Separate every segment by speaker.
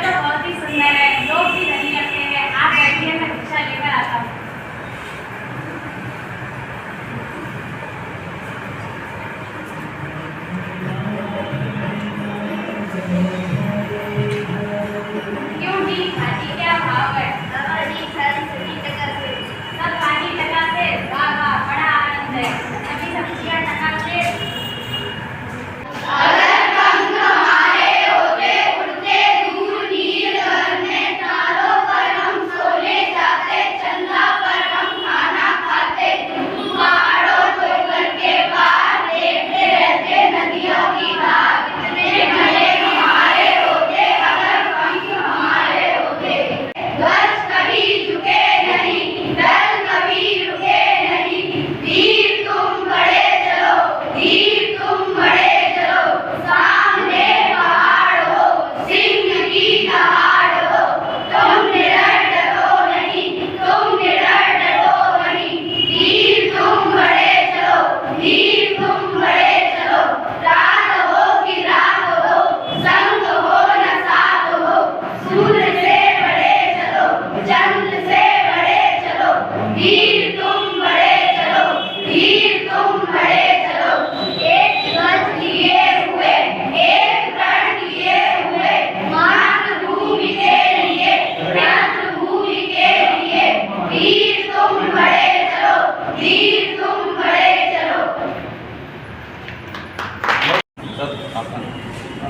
Speaker 1: तो बहुत ही सुंदर है, लोग भी नहीं लगते हैं। आप बैठिए, मैं भिक्षा लेकर आता हूँ। क्यों जी, भाजी क्या भाव है?
Speaker 2: जी सारी सब्जी टका से।
Speaker 1: सब भाजी टका से? वाह वाह, बड़ा आनंद है। सभी सब्जियां टका से।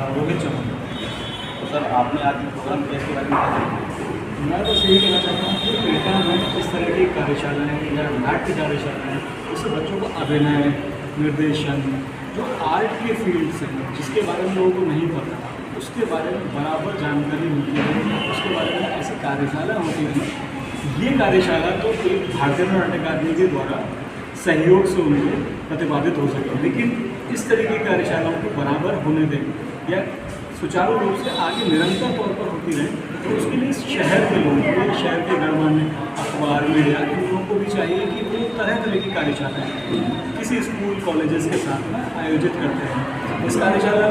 Speaker 3: रोहित चौहान। तो सर आपने आज प्रोग्राम किया इसके बारे में क्या कहेंगे?
Speaker 4: मैं बस यही कहना चाहता हूँ कि एटा में इस तरह की कार्यशालाएँ या नाट्य कार्यशालाएँ इससे बच्चों को अभिनय, निर्देशन, जो आर्ट के फील्ड्स हैं जिसके बारे में लोगों को नहीं पता, उसके बारे में बराबर जानकारी मिलती है। उसके बारे में ऐसी कार्यशाला होती है। ये कार्यशाला तो एक भारतीय नाट्य अकादमी के द्वारा सहयोग से उनको प्रतिपादित हो सके, लेकिन इस तरीके की कार्यशालाओं को बराबर होने दें या सुचारू रूप से आगे निरंतर तौर पर होती रहे, तो उसके लिए शहर के लोगों को, शहर के गणमान्य अखबार, मीडिया, इन लोगों को भी चाहिए कि वो तरह तरह की कार्यशालाएँ किसी स्कूल कॉलेजेस के साथ में आयोजित करते हैं। इस कार्यशाला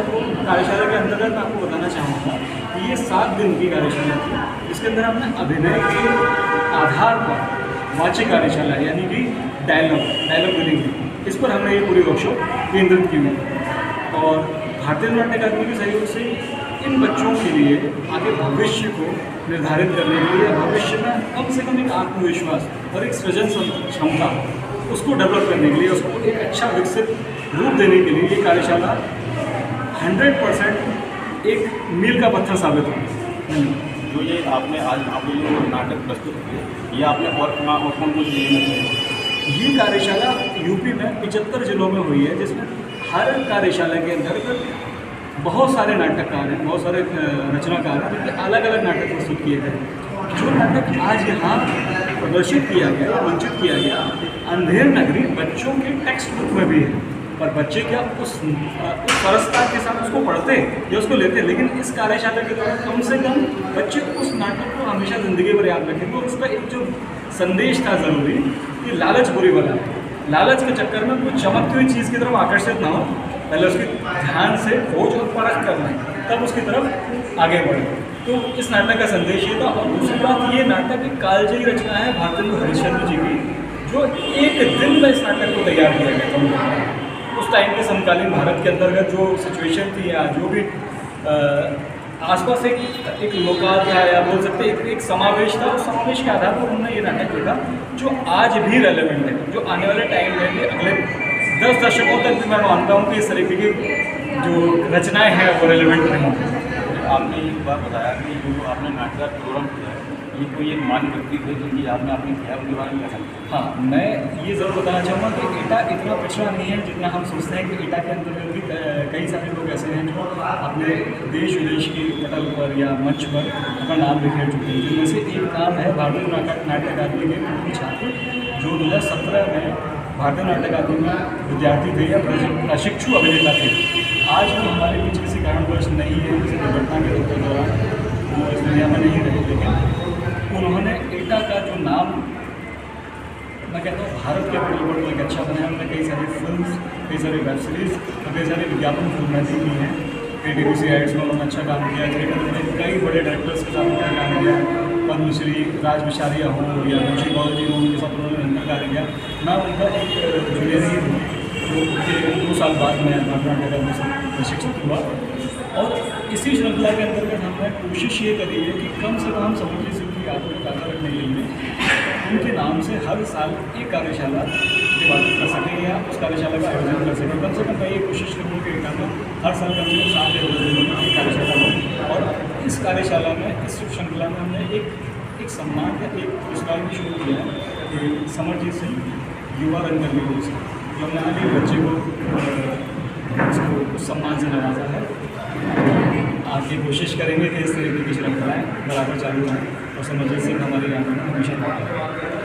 Speaker 4: के अंतर्गत मैं आपको बताना चाहूँगा कि ये 7 दिन की कार्यशाला थी, जिसके अंदर हमने अभिनय के आधार पर वाच्य कार्यशाला यानी कि डायलॉग बिलिंग, इस पर हमने ये पूरी वर्कशॉप केंद्रित की हुई। और भारतीय नाट्य अकादमी के सहयोग से इन बच्चों के लिए आगे भविष्य को निर्धारित करने के लिए, भविष्य में कम से कम एक आत्मविश्वास और एक सृजन क्षमता उसको डेवलप करने के लिए, उसको एक अच्छा विकसित रूप देने के लिए ये कार्यशाला 100% एक मील का पत्थर साबित होगी।
Speaker 3: जो ये आपने आज यहाँ पे जो नाटक प्रस्तुत किए, ये आपने और कौन कौन जिले में किए?
Speaker 4: ये कार्यशाला यूपी में 75 जिलों में हुई है, जिसमें हर कार्यशाला के अंदर बहुत सारे नाटककार हैं, बहुत सारे रचनाकार हैं, जिनके अलग अलग नाटक प्रस्तुत किए गए। जो नाटक आज यहाँ प्रदर्शित किया गया, मंचित किया गया, अंधेर नगरी बच्चों के टेक्स्ट बुक में भी है, पर बच्चे क्या उस सरसता के साथ उसको पढ़ते या उसको लेते, लेकिन इस कार्यशाला के दौरान कम से कम बच्चे उस नाटक को हमेशा ज़िंदगी भर याद रखेंगे। और उसका एक जो संदेश था ज़रूरी कि लालच बुरी बला है, लालच के चक्कर में कोई चमकती हुई चीज़ की तरफ आकर्षित ना हो, पहले उसकी ध्यान से खोज और परख करना है, तब उसकी तरफ आगे बढ़े। तो इस नाटक का संदेश ये था। और दूसरी बात, ये नाटक एक कालजयी रचना है भारतेंदु हरिश्चंद्र जी की, जो एक दिन में इस नाटक को तैयार किया गया था। उस टाइम के समकालीन भारत के अंतर्गत जो सिचुएशन थी या जो भी आसपास एक लोकाल था या बोल सकते एक समावेश था, उस समावेश के आधार पर उन्होंने ये नाटक लिखा जो आज भी रेलेवेंट है, जो आने वाले टाइम में भी अगले 10 दशकों तक भी मैं मानता हूँ कि इस तरीके की जो रचनाएँ हैं वो रेलेवेंट रहेंगी।
Speaker 3: आपने एक बार बताया कि जो आपने नाटक का प्रोग्राम किया है, ये कोई एक मान्य व्यक्ति थे जिनकी आपने अपनी किया, उनके बारे में क्या?
Speaker 4: हाँ, मैं ये ज़रूर बताना चाहूँगा कि एटा इतना पिछड़ा नहीं है जितना हम सोचते हैं। कि एटा के अंतर्गत भी कई सारे लोग ऐसे हैं जो अपने देश विदेश के पटल पर या मंच पर अपना नाम बिखेर चुके हैं, जिनमें से एक नाम है भारतीय नाट्य अकादमी के पूर्व छात्र जो 2017 में भारतीय नाट्य अकादमी में विद्यार्थी थे या प्रशिक्षु अभिनेता थे। आज वो हमारे बीच किसी कारणवश नहीं है, किसी दुर्घटना के दौरान वो इस दुनिया में नहीं रहे, लेकिन उन्होंने एटा का जो नाम मैं कहता हूँ भारत के पटल पर तो एक अच्छा बनाया। उन्होंने कई सारी फिल्म्स, कई सारी वेब सीरीज़ और कई सारी विज्ञापन फिल्में भी की हैं, KTVC एड्स में उन्होंने अच्छा काम किया, थिएटर में कई बड़े डायरेक्टर्स के साथ उन्होंने काम किया, पद्मश्री राज विशारिया हों या मुंशी गौर जी हों, उनके साथ उन्होंने निरंतर कार्य किया। मैं उनका एक जूनियर ही हूँ, जो कि 2 साल बाद मैं नाटनाथ अकादमी से प्रशिक्षित हुआ। और इसी श्रृंखला के अंतर्गत हमने कोशिश ये करी है कि कम से कम समृद्धि सिंह की यादों को ताज़ा रखने के लिए उनके नाम से हर साल एक कार्यशाला दिवाली कर सकें या उस कार्यशाला का आयोजन कर सकें। कम से कम मैं ये कोशिश करूँ कि हर साल कम से कम 7 या 10 दिनों की कार्यशाला हो। और इस कार्यशाला में, इस श्रृंखला में हमने एक सम्मान या एक पुरस्कार भी शुरू किया है कि समरजीत सिंह युवा रंगकर्मी रूप से, जो हमने हाल ही बच्चे को उसको उस सम्मान से नवाजा है। आगे कोशिश करेंगे कि इस तरीके की श्रृंखलाएँ बराबर चालू रहें और समरजीत सिंह हमारे यहाँ